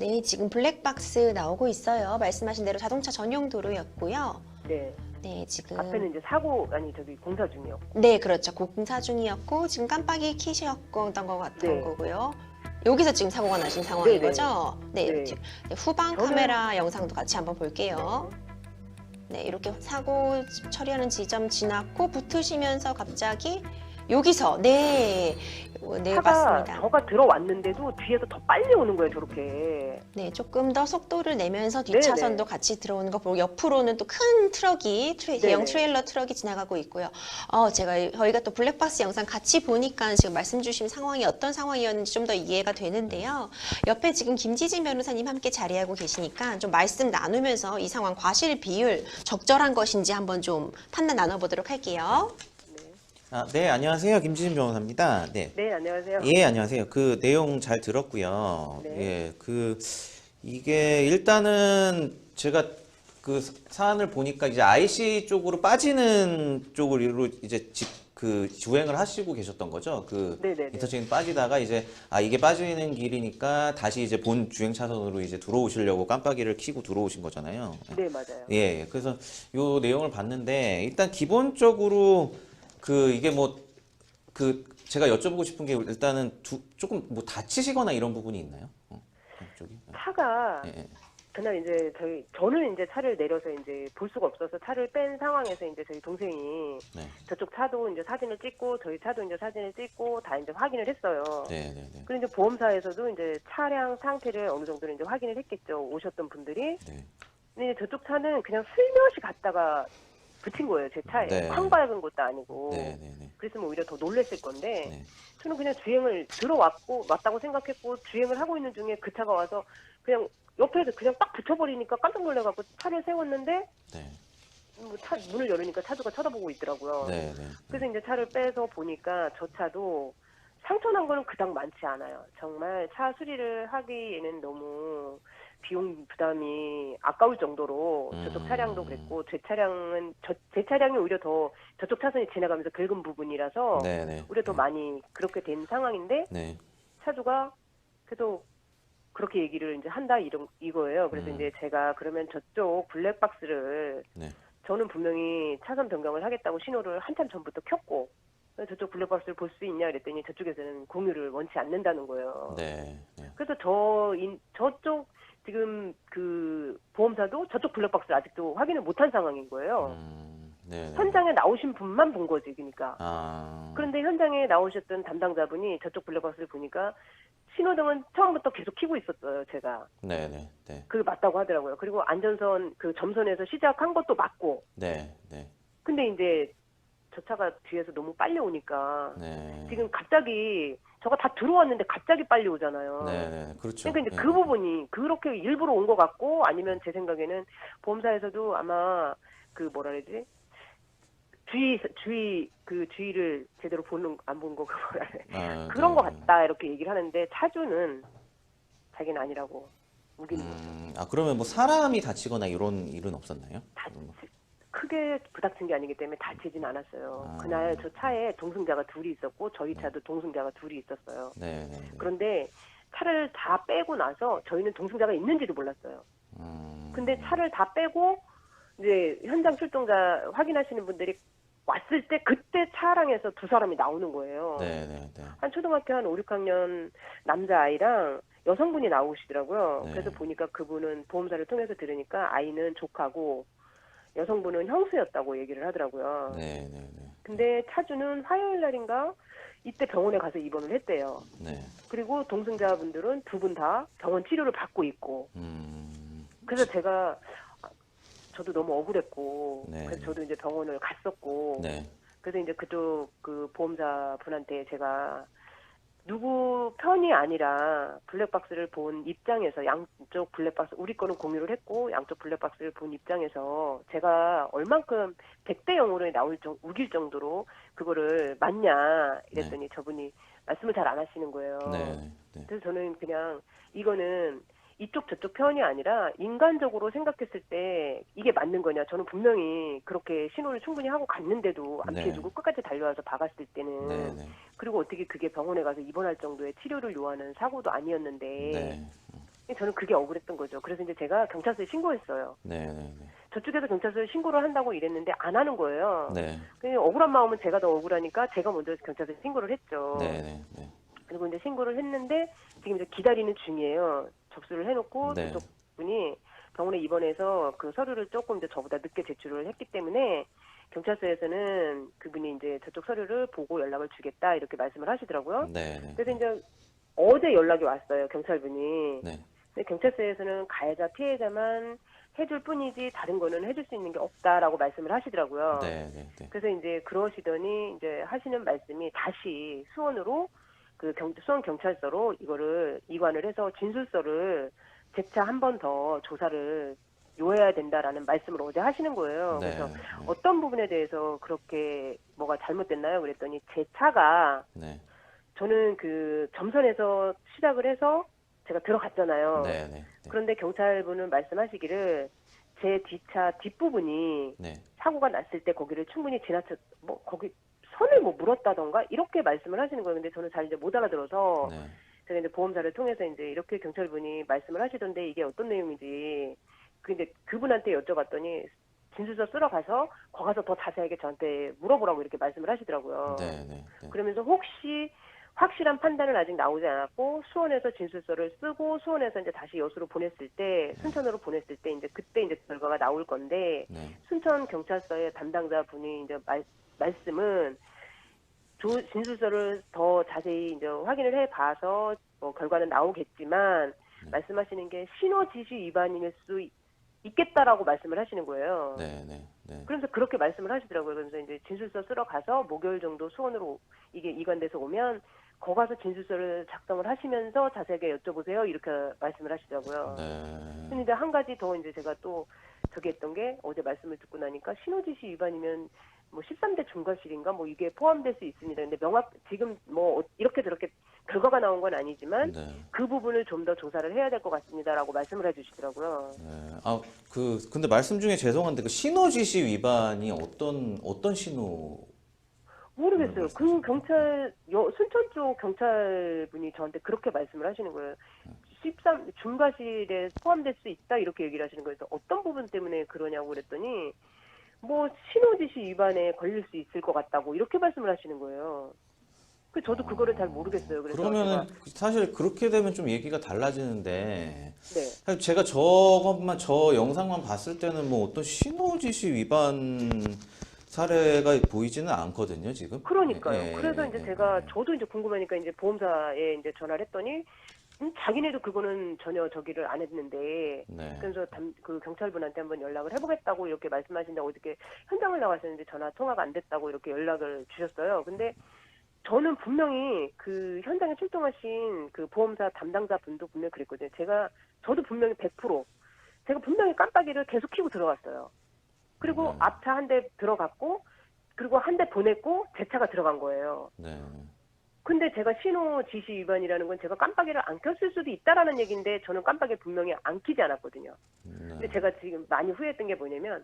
네, 지금 블랙박스 나오고 있어요. 말씀하신 대로 자동차 전용 도로였고요. 네. 네, 지금 앞에는 이제 사고 아니 저기 공사 중이었고. 네, 그렇죠. 공사 중이었고 지금 깜빡이 켜셨던 것 같은 네. 거고요. 여기서 지금 사고가 나신 상황인 네네. 거죠? 네, 네. 네, 후방 저는 카메라 영상도 같이 한번 볼게요. 네, 이렇게 사고 처리하는 지점 지났고 붙으시면서 갑자기 여기서 네, 네 차가 맞습니다. 저가 들어왔는데도 뒤에서 더 빨리 오는 거예요, 저렇게. 네, 조금 더 속도를 내면서 뒷차선도 네네. 같이 들어오는 거 보고 옆으로는 또 큰 트럭이 대형 네네. 트레일러 트럭이 지나가고 있고요. 저희가 또 블랙박스 영상 같이 보니까 지금 말씀 주신 상황이 어떤 상황이었는지 좀 더 이해가 되는데요. 옆에 지금 김지진 변호사님 함께 자리하고 계시니까 좀 말씀 나누면서 이 상황 과실 비율 적절한 것인지 한번 좀 판단 나눠보도록 할게요. 네, 안녕하세요. 김지진 변호사입니다. 네. 네, 안녕하세요. 예, 안녕하세요. 그 내용 잘 들었고요. 네. 예, 이게 일단은 제가 그 사안을 보니까 이제 IC 쪽으로 빠지는 쪽으로 이제 주행을 하시고 계셨던 거죠. 네네네. 인터체인 빠지다가 이제 이게 빠지는 길이니까 다시 이제 본 주행 차선으로 이제 들어오시려고 깜빡이를 켜고 들어오신 거잖아요. 네, 맞아요. 예, 그래서 요 내용을 봤는데 일단 기본적으로 이게 제가 여쭤보고 싶은 게 일단은 조금 뭐 다치시거나 이런 부분이 있나요? 쪽이? 차가 예, 예. 그날 이제 저는 이제 차를 내려서 이제 볼 수가 없어서 차를 뺀 상황에서 이제 저희 동생이 네, 저쪽 차도 이제 사진을 찍고 저희 차도 이제 사진을 찍고 다 이제 확인을 했어요. 네, 네, 네. 그리고 이제 보험사에서도 이제 차량 상태를 어느 정도는 이제 확인을 했겠죠. 오셨던 분들이. 네. 근데 저쪽 차는 그냥 슬며시 갔다가 붙인 거예요. 제 차에. 네. 황 밟은 것도 아니고. 네, 네, 네. 그랬으면 오히려 더 놀랬을 건데 네. 저는 그냥 주행을 왔다고 생각했고 주행을 하고 있는 중에 그 차가 와서 그냥 옆에서 그냥 딱 붙여버리니까 깜짝 놀래갖고 차를 세웠는데 네. 뭐 차 문을 열으니까 차주가 쳐다보고 있더라고요. 네, 네. 그래서 이제 차를 빼서 보니까 저 차도 상처 난 거는 그닥 많지 않아요. 정말 차 수리를 하기에는 너무 비용 부담이 아까울 정도로 저쪽 차량도 그랬고 제 차량이 오히려 더 저쪽 차선이 지나가면서 긁은 부분이라서 네, 네. 오히려 더 많이 그렇게 된 상황인데 네. 차주가 계속 그렇게 얘기를 이제 한다 이거예요. 그래서 이제 제가 그러면 저쪽 블랙박스를 네. 저는 분명히 차선 변경을 하겠다고 신호를 한참 전부터 켰고 저쪽 블랙박스를 볼 수 있냐 그랬더니 저쪽에서는 공유를 원치 않는다는 거예요. 네. 네. 그래서 저쪽 지금 그 보험사도 저쪽 블랙박스를 아직도 확인을 못한 상황인 거예요. 네, 네. 현장에 나오신 분만 본 거지, 그러니까. 아. 그런데 현장에 나오셨던 담당자분이 저쪽 블랙박스를 보니까 신호등은 처음부터 계속 켜고 있었어요, 제가. 네, 네. 네. 그게 맞다고 하더라고요. 그리고 안전선 그 점선에서 시작한 것도 맞고. 네. 네. 근데 이제 저 차가 뒤에서 너무 빨리 오니까 네. 지금 갑자기 저가 다 들어왔는데 갑자기 빨리 오잖아요. 네, 네. 그렇죠. 그러니까 이제 네. 그 부분이 그렇게 일부러 온 것 같고 아니면 제 생각에는 보험사에서도 아마 그 뭐라 그러지? 주의를 제대로 안 본 거 뭐라 그래. 그런 것 같다 이렇게 얘기를 하는데 차주는 자기는 아니라고 우기는 거죠. 그러면 뭐 사람이 다치거나 이런 일은 없었나요? 크게 부닥친 게 아니기 때문에 다치진 않았어요. 아. 그날 저 차에 동승자가 둘이 있었고 저희 차도 동승자가 둘이 있었어요. 네, 네. 네. 그런데 차를 다 빼고 나서 저희는 동승자가 있는지도 몰랐어요. 근데 차를 다 빼고 이제 현장 출동자 확인하시는 분들이 왔을 때 그때 차량에서 두 사람이 나오는 거예요. 네, 네, 네. 한 초등학교 한 5, 6학년 남자아이랑 여성분이 나오시더라고요. 네. 그래서 보니까 그분은 보험사를 통해서 들으니까 아이는 조카고 여성분은 형수였다고 얘기를 하더라고요. 네, 네, 네. 근데 차주는 화요일 날인가 이때 병원에 가서 입원을 했대요. 네. 그리고 동승자분들은 두 분 다 병원 치료를 받고 있고. 그래서 저도 너무 억울했고, 네. 그래서 저도 이제 병원을 갔었고, 네. 그래서 이제 그쪽 그 보험사 분한테 제가 누구 편이 아니라 블랙박스를 본 입장에서 양쪽 블랙박스, 우리 거는 공유를 했고, 양쪽 블랙박스를 본 입장에서 제가 얼만큼 100대 0으로 우길 정도로 그거를 맞냐 이랬더니 저분이 말씀을 잘 안 하시는 거예요. 네. 네. 그래서 저는 그냥 이거는 이쪽 저쪽 편이 아니라 인간적으로 생각했을 때 이게 맞는 거냐. 저는 분명히 그렇게 신호를 충분히 하고 갔는데도 안 네. 피해주고 끝까지 달려와서 박았을 때는 네, 네. 그리고 어떻게 그게 병원에 가서 입원할 정도의 치료를 요하는 사고도 아니었는데 네. 저는 그게 억울했던 거죠. 그래서 이제 제가 경찰서에 신고했어요. 네, 네, 저쪽에서 경찰서에 신고를 한다고 이랬는데 안 하는 거예요. 네, 그냥 억울한 마음은 제가 더 억울하니까 제가 먼저 경찰서에 신고를 했죠. 네, 네, 네, 그리고 이제 신고를 했는데 지금 이제 기다리는 중이에요. 접수를 해놓고 네. 저쪽 분이 병원에 입원해서 그 서류를 조금 이제 저보다 늦게 제출을 했기 때문에 경찰서에서는 그분이 이제 저쪽 서류를 보고 연락을 주겠다 이렇게 말씀을 하시더라고요. 네, 네, 그래서 이제 어제 연락이 왔어요, 경찰분이. 네, 근데 경찰서에서는 가해자, 피해자만 해줄 뿐이지 다른 거는 해줄 수 있는 게 없다라고 말씀을 하시더라고요. 네, 네, 네. 그래서 이제 그러시더니 이제 하시는 말씀이 다시 수원으로 그 수원 경찰서로 이거를 이관을 해서 진술서를 재차 한 번 더 조사를 요해야 된다라는 말씀을 어제 하시는 거예요. 네, 그래서 네, 어떤 부분에 대해서 그렇게 뭐가 잘못됐나요? 그랬더니 제 차가 네, 저는 그 점선에서 시작을 해서 제가 들어갔잖아요. 네, 네, 네, 그런데 경찰분은 말씀하시기를 제 뒷차 뒷부분이 네, 사고가 났을 때 거기를 충분히 지나쳐 뭐 거기 선을 뭐 물었다던가 이렇게 말씀을 하시는 거예요. 근데 저는 잘 이제 못 알아들어서 네, 제가 이제 보험사를 통해서 이제 이렇게 경찰분이 말씀을 하시던데 이게 어떤 내용인지 근데 그분한테 여쭤봤더니 진술서 쓰러 가서 거 가서 더 자세하게 저한테 물어보라고 이렇게 말씀을 하시더라고요. 네, 네, 네. 그러면서 혹시 확실한 판단은 아직 나오지 않았고 수원에서 진술서를 쓰고 수원에서 이제 다시 여수로 보냈을 때 순천으로 보냈을 때 이제 그때 이제 결과가 나올 건데 네. 순천 경찰서의 담당자 분이 이제 말씀은 진술서를 더 자세히 이제 확인을 해봐서 뭐 결과는 나오겠지만 말씀하시는 게 신호 지시 위반일 수 있겠다라고 말씀을 하시는 거예요. 네, 네, 네. 그래서 그렇게 말씀을 하시더라고요. 그래서 이제 진술서 쓰러 가서 목요일 정도 수원으로 이게 이관돼서 오면 거 가서 진술서를 작성을 하시면서 자세하게 여쭤보세요. 이렇게 말씀을 하시더라고요. 네. 근데 이제 한 가지 더 이제 제가 또 저기 했던 게 어제 말씀을 듣고 나니까 신호지시 위반이면 뭐 13대 중과실인가 뭐 이게 포함될 수 있습니다. 근데 지금 뭐 이렇게 저렇게 결과가 나온 건 아니지만 네. 그 부분을 좀 더 조사를 해야 될 것 같습니다라고 말씀을 해주시더라고요. 네. 아, 근데 말씀 중에 죄송한데 그 신호 지시 위반이 어떤 신호? 모르겠어요. 그 순천 쪽 경찰분이 저한테 그렇게 말씀을 하시는 거예요. 13 중과실에 포함될 수 있다 이렇게 얘기를 하시는 거예요. 그래서 어떤 부분 때문에 그러냐고 그랬더니 뭐 신호지시 위반에 걸릴 수 있을 것 같다고 이렇게 말씀을 하시는 거예요. 그 저도 그거를 잘 모르겠어요. 그래서 그러면은 사실 그렇게 되면 좀 얘기가 달라지는데 네. 사실 제가 저 영상만 봤을 때는 뭐 어떤 신호 지시 위반 사례가 보이지는 않거든요, 지금. 그러니까요. 예, 그래서 예, 이제 예, 제가 예. 저도 이제 궁금하니까 이제 보험사에 이제 전화를 했더니 자기네도 그거는 전혀 저기를 안 했는데 네. 그래서 그 경찰분한테 한번 연락을 해보겠다고 이렇게 말씀하시는데 어저께 현장을 나가셨는데 전화 통화가 안 됐다고 이렇게 연락을 주셨어요. 근데 저는 분명히 그 현장에 출동하신 그 보험사 담당자 분도 분명히 그랬거든요. 저도 분명히 100% 제가 분명히 깜빡이를 계속 켜고 들어갔어요. 그리고 앞차 한 대 들어갔고 그리고 한 대 보냈고 제 차가 들어간 거예요. 네. 근데 제가 신호 지시 위반이라는 건 제가 깜빡이를 안 켰을 수도 있다라는 얘기인데 저는 깜빡이를 분명히 안 켜지 않았거든요. 근데 제가 지금 많이 후회했던 게 뭐냐면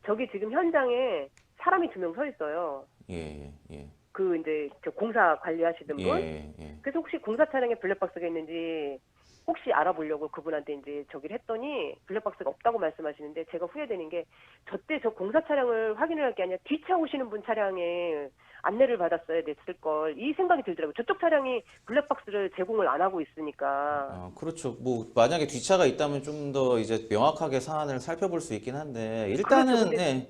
저기 지금 현장에 사람이 2명 서 있어요. 예, 예. 그 이제 저 공사 관리하시던 분. 예, 예. 그래서 혹시 공사 차량에 블랙박스가 있는지 혹시 알아보려고 그분한테 이제 저기를 했더니 블랙박스가 없다고 말씀하시는데 제가 후회되는 게 저때 저 공사 차량을 확인을 할 게 아니라 뒤차 오시는 분 차량에 안내를 받았어야 됐을 걸 이 생각이 들더라고요. 저쪽 차량이 블랙박스를 제공을 안 하고 있으니까. 그렇죠. 뭐 만약에 뒤차가 있다면 좀 더 이제 명확하게 사안을 살펴볼 수 있긴 한데 일단은 그렇죠.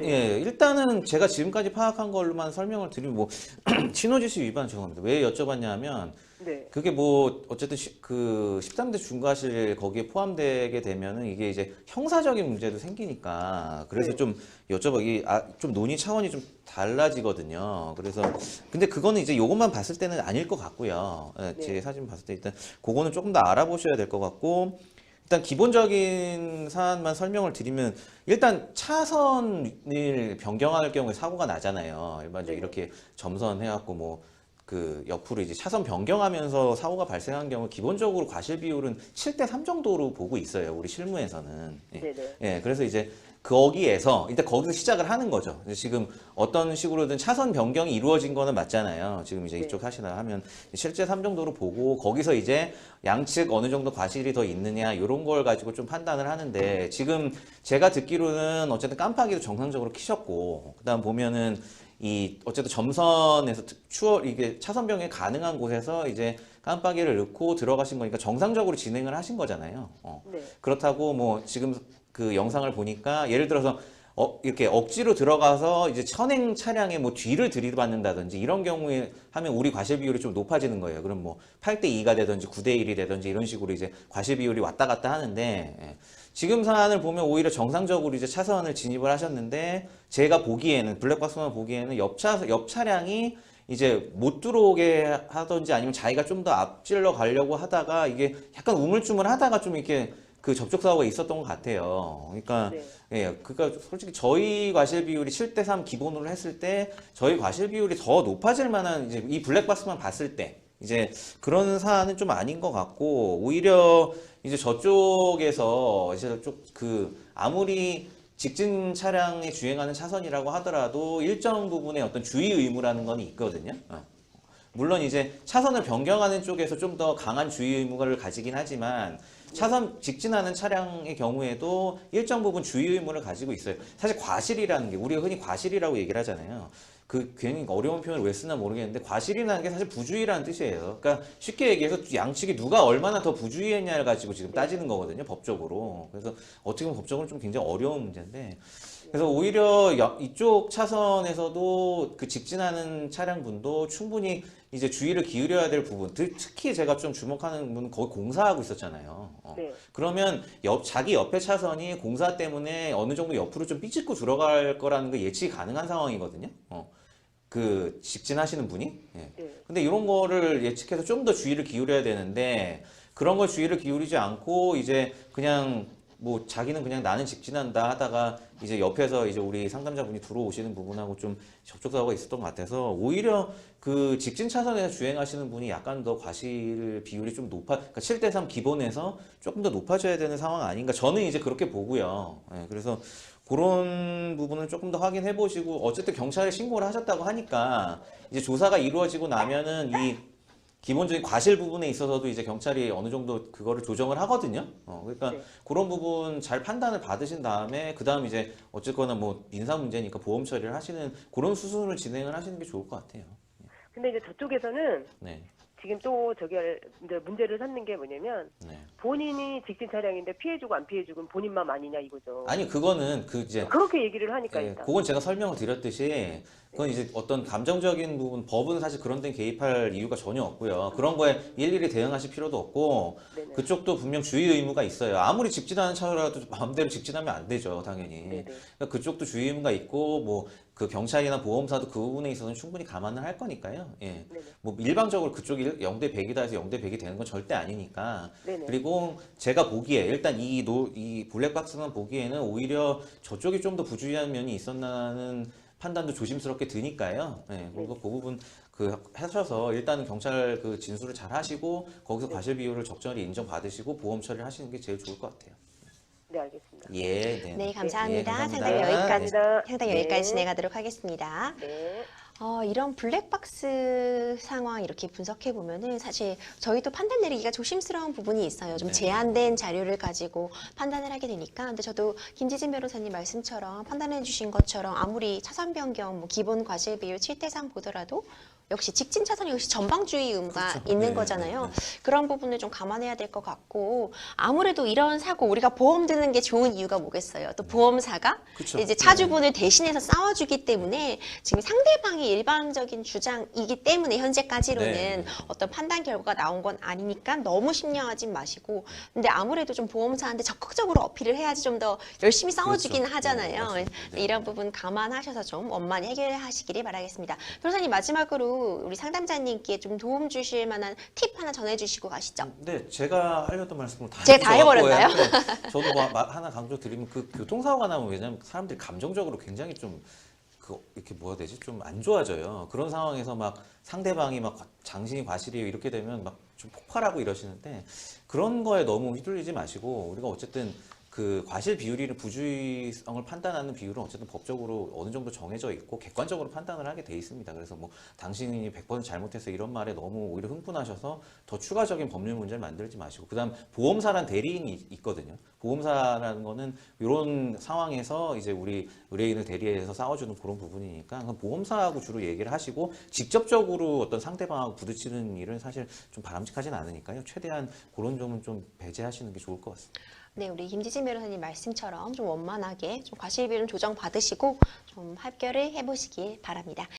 예, 일단은 제가 지금까지 파악한 걸로만 설명을 드리면 뭐 신호지시 위반 죄송합니다. 왜 여쭤봤냐면 네. 그게 뭐 어쨌든 그 13대 중과실 거기에 포함되게 되면은 이게 이제 형사적인 문제도 생기니까 그래서 네. 좀 좀 논의 차원이 좀 달라지거든요. 그래서 근데 그거는 이제 요것만 봤을 때는 아닐 것 같고요. 예, 네. 제 사진 봤을 때 일단 그거는 조금 더 알아보셔야 될 것 같고 일단 기본적인 사안만 설명을 드리면 일단 차선을 변경할 경우에 사고가 나잖아요. 일반적으로 네. 이렇게 점선 해갖고 뭐 그 옆으로 이제 차선 변경하면서 사고가 발생한 경우 기본적으로 과실 비율은 7대 3 정도로 보고 있어요. 우리 실무에서는. 예. 네네. 예, 그래서 이제 거기에서 일단 거기서 시작을 하는 거죠. 지금 어떤 식으로든 차선 변경이 이루어진 거는 맞잖아요. 지금 이제 네. 이쪽 하시다가 하면 실제 3정도로 보고 거기서 이제 양측 어느 정도 과실이 더 있느냐 이런 걸 가지고 좀 판단을 하는데 지금 제가 듣기로는 어쨌든 깜빡이도 정상적으로 켜셨고 그다음 보면은 이 어쨌든 점선에서 이게 차선 변경이 가능한 곳에서 이제 깜빡이를 넣고 들어가신 거니까 정상적으로 진행을 하신 거잖아요. 네. 그렇다고 뭐 지금 그 영상을 보니까 예를 들어서 이렇게 억지로 들어가서 이제 선행 차량의 뭐 뒤를 들이받는다든지 이런 경우에 하면 우리 과실 비율이 좀 높아지는 거예요. 그럼 뭐 8대 2가 되든지 9대 1이 되든지 이런 식으로 이제 과실 비율이 왔다 갔다 하는데 지금 사안을 보면 오히려 정상적으로 이제 차선을 진입을 하셨는데 제가 보기에는 블랙박스만 보기에는 옆 차량이 이제 못 들어오게 하든지 아니면 자기가 좀 더 앞질러 가려고 하다가 이게 약간 우물쭈물 하다가 좀 이렇게 그 접촉 사고가 있었던 것 같아요. 그러니까 네. 예, 그러니까 솔직히 저희 과실 비율이 7대 3 기본으로 했을 때 저희 과실 비율이 더 높아질 만한 이제 이 블랙박스만 봤을 때 이제 그런 사안은 좀 아닌 것 같고 오히려 이제 저쪽에서 이제 아무리 직진 차량에 주행하는 차선이라고 하더라도 일정 부분의 어떤 주의 의무라는 건 있거든요. 물론 이제 차선을 변경하는 쪽에서 좀 더 강한 주의 의무를 가지긴 하지만 차선 직진하는 차량의 경우에도 일정 부분 주의 의무를 가지고 있어요. 사실 과실이라는 게 우리가 흔히 과실이라고 얘기를 하잖아요. 그 괜히 어려운 표현을 왜 쓰나 모르겠는데 과실이라는 게 사실 부주의라는 뜻이에요. 그러니까 쉽게 얘기해서 양측이 누가 얼마나 더 부주의했냐를 가지고 지금 따지는 거거든요. 법적으로. 그래서 어떻게 보면 법적으로 좀 굉장히 어려운 문제인데 그래서 오히려 이쪽 차선에서도 그 직진하는 차량분도 충분히 이제 주의를 기울여야 될 부분, 특히 제가 좀 주목하는 분은 거기 공사하고 있었잖아요. 네. 그러면 자기 옆에 차선이 공사 때문에 어느 정도 옆으로 좀 삐집고 들어갈 거라는 게 예측이 가능한 상황이거든요. 그 직진하시는 분이. 예. 네. 근데 이런 거를 예측해서 좀 더 주의를 기울여야 되는데 그런 걸 주의를 기울이지 않고 이제 그냥 뭐 자기는 그냥 나는 직진한다 하다가 이제 옆에서 이제 우리 상담자분이 들어오시는 부분하고 좀 접촉사고가 있었던 것 같아서 오히려 그 직진 차선에서 주행하시는 분이 약간 더 과실 비율이 좀 그러니까 7대 3 기본에서 조금 더 높아져야 되는 상황 아닌가 저는 이제 그렇게 보고요. 예, 그래서 그런 부분을 조금 더 확인해 보시고 어쨌든 경찰에 신고를 하셨다고 하니까 이제 조사가 이루어지고 나면은 이 기본적인 과실 부분에 있어서도 이제 경찰이 어느 정도 그거를 조정을 하거든요. 그러니까 네. 그런 부분 잘 판단을 받으신 다음에 그 다음 이제 어쨌거나 뭐 민사 문제니까 보험 처리를 하시는 그런 수순을 진행을 하시는 게 좋을 것 같아요. 근데 이제 저쪽에서는 네, 지금 또 이제 문제를 삼는 게 뭐냐면 네. 본인이 직진 차량인데 피해주고 안 피해주고 본인 맘 아니냐 이거죠. 아니 그거는 이제 그렇게 얘기를 하니까 예, 일단. 그건 제가 설명을 드렸듯이 그건 이제 어떤 감정적인 부분 법은 사실 그런 데 개입할 이유가 전혀 없고요. 그런 거에 일일이 대응하실 필요도 없고 네네. 그쪽도 분명 주의 의무가 있어요. 아무리 직진하는 차라도 마음대로 직진하면 안 되죠, 당연히. 네네. 그러니까 그쪽도 주의 의무가 있고 뭐 그 경찰이나 보험사도 그 부분에 있어서는 충분히 감안을 할 거니까요. 예. 네네. 뭐 일방적으로 그쪽이 0대 100이다 해서 0대 100이 되는 건 절대 아니니까. 네네. 그리고 제가 보기에 일단 이 블랙박스만 보기에는 오히려 저쪽이 좀 더 부주의한 면이 있었나는 판단도 조심스럽게 드니까요. 예, 그리고 그 부분 하셔서 일단은 경찰 그 진술을 잘 하시고 거기서 과실 비율을 적절히 인정받으시고 보험 처리를 하시는 게 제일 좋을 것 같아요. 네, 알겠습니다. 예, 네. 네, 감사합니다. 예, 감사합니다. 상담 여기까지, 감사합니다. 상담 네. 여기까지 진행하도록 하겠습니다. 네. 이런 블랙박스 상황 이렇게 분석해 보면은 사실 저희도 판단 내리기가 조심스러운 부분이 있어요. 좀 네. 제한된 자료를 가지고 판단을 하게 되니까. 근데 저도 김지진 변호사님 말씀처럼 판단해 주신 것처럼 아무리 차선 변경, 뭐 기본 과실 비율 7대 3 보더라도 역시 직진 차선이 역시 전방주의 의무가 그렇죠. 있는 네, 거잖아요. 네, 네. 그런 부분을 좀 감안해야 될 것 같고 아무래도 이런 사고 우리가 보험 드는 게 좋은 이유가 뭐겠어요. 또 보험사가 그쵸. 이제 차주분을 대신해서 싸워주기 때문에 지금 상대방이 일반적인 주장이기 때문에 현재까지로는 네. 어떤 판단 결과가 나온 건 아니니까 너무 심려하진 마시고 근데 아무래도 좀 보험사한테 적극적으로 어필을 해야지 좀 더 열심히 싸워주긴 그렇죠. 하잖아요. 네, 맞습니다. 네. 이런 부분 감안하셔서 좀 원만히 해결하시기를 바라겠습니다. 변호사님 마지막으로 우리 상담자님께 좀 도움 주실 만한 팁 하나 전해주시고 가시죠. 네, 제가 하려던 말씀을 다 제가 다 해주셔갖고 해버렸나요? 약간 저도 뭐 하나 강조 드리면 그 교통사고가 나면 왜냐면 사람들이 감정적으로 굉장히 좀 이렇게 뭐가 되지? 좀 안 좋아져요. 그런 상황에서 막 상대방이 막 장신이 과실이에요 이렇게 되면 막 좀 폭발하고 이러시는데 그런 거에 너무 휘둘리지 마시고 우리가 어쨌든 그 과실 비율이나 부주의성을 판단하는 비율은 어쨌든 법적으로 어느 정도 정해져 있고 객관적으로 판단을 하게 돼 있습니다. 그래서 뭐 당신이 100% 잘못해서 이런 말에 너무 오히려 흥분하셔서 더 추가적인 법률 문제를 만들지 마시고, 그다음 보험사란 대리인이 있거든요. 보험사라는 거는 이런 상황에서 이제 우리 의뢰인을 대리해서 싸워주는 그런 부분이니까 보험사하고 주로 얘기를 하시고, 직접적으로 어떤 상대방하고 부딪히는 일은 사실 좀 바람직하진 않으니까요. 최대한 그런 점은 좀 배제하시는 게 좋을 것 같습니다. 네, 우리 김지진 변호사님 말씀처럼 좀 원만하게 좀 과실비율은 조정 받으시고 좀 합결을 해보시길 바랍니다.